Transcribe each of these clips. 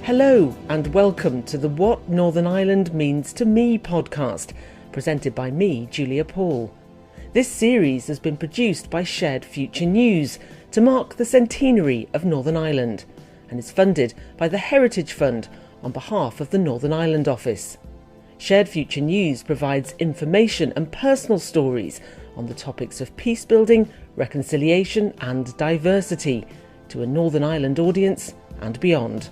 Hello and welcome to the What Northern Ireland Means to Me podcast, presented by me, Julia Paul. This series has been produced by Shared Future News to mark the centenary of Northern Ireland and is funded by the Heritage Fund on behalf of the Northern Ireland Office. Shared Future News provides information and personal stories on the topics of peace building, reconciliation and diversity to a Northern Ireland audience and beyond.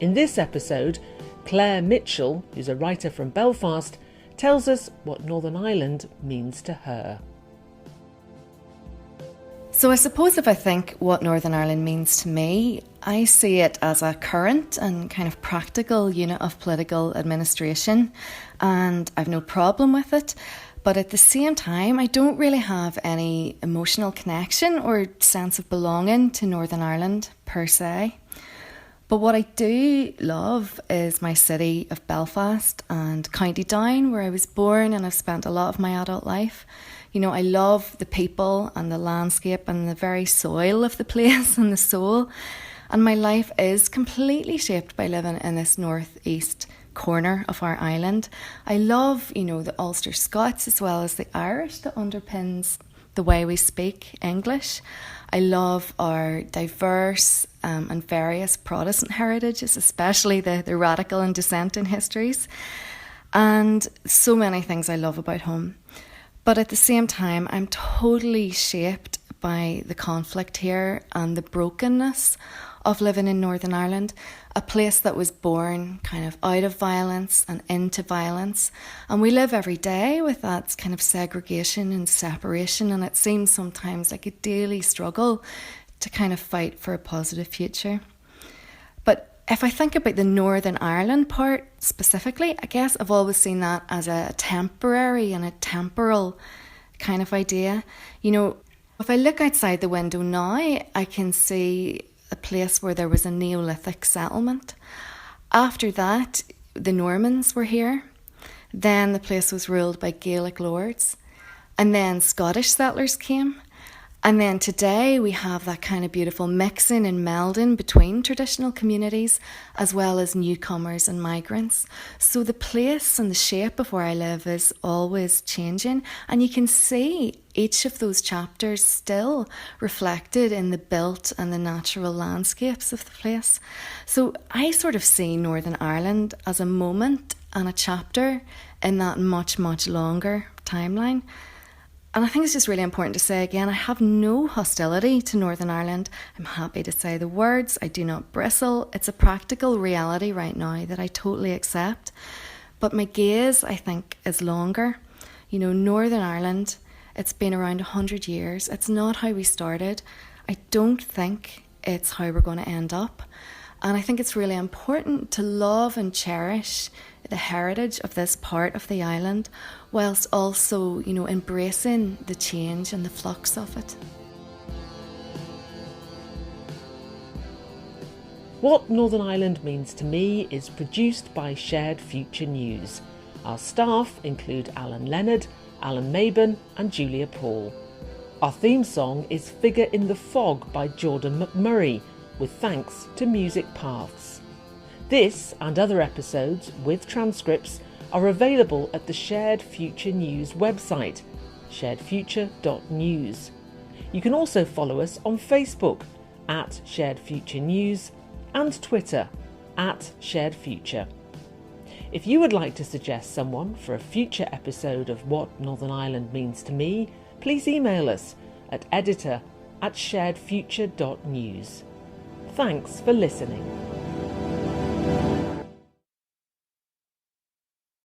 In this episode, Claire Mitchell, who's a writer from Belfast, tells us what Northern Ireland means to her. So I suppose if I think what Northern Ireland means to me, I see it as a current and kind of practical unit of political administration, and I've no problem with it. But at the same time, I don't really have any emotional connection or sense of belonging to Northern Ireland per se. But what I do love is my city of Belfast and County Down, where I was born and I've spent a lot of my adult life. You know, I love the people and the landscape and the very soil of the place and the soul. And my life is completely shaped by living in this northeast corner of our island. I love, the Ulster Scots as well as the Irish that underpins the way we speak English. I love our diverse and various Protestant heritages, especially the radical and dissenting histories, and so many things I love about home. But at the same time, I'm totally shaped by the conflict here and the brokenness of living in Northern Ireland, a place that was born kind of out of violence and into violence. And we live every day with that kind of segregation and separation, and it seems sometimes like a daily struggle to kind of fight for a positive future. But if I think about the Northern Ireland part specifically, I guess I've always seen that as a temporary and a temporal kind of idea. If I look outside the window now, I can see a place where there was a Neolithic settlement. After that, the Normans were here. Then the place was ruled by Gaelic lords. And then Scottish settlers came. And then today we have that kind of beautiful mixing and melding between traditional communities as well as newcomers and migrants. So the place and the shape of where I live is always changing, and you can see each of those chapters still reflected in the built and the natural landscapes of the place. So I sort of see Northern Ireland as a moment and a chapter in that much, much longer timeline. And I think it's just really important to say again, I have no hostility to Northern Ireland. I'm happy to say the words. I do not bristle. It's a practical reality right now that I totally accept. But my gaze, I think, is longer. Northern Ireland, it's been around 100 years. It's not how we started. I don't think it's how we're going to end up. And I think it's really important to love and cherish the heritage of this part of the island, whilst also, embracing the change and the flux of it. What Northern Ireland Means to Me is produced by Shared Future News. Our staff include Alan Leonard, Alan Mabon and Julia Paul. Our theme song is Figure in the Fog by Jordan McMurray, with thanks to Music Paths. This and other episodes with transcripts are available at the Shared Future News website, sharedfuture.news. You can also follow us on Facebook at Shared Future News and Twitter at Shared Future. If you would like to suggest someone for a future episode of What Northern Ireland Means to Me, please email us at editor@sharedfuture.news. Thanks for listening.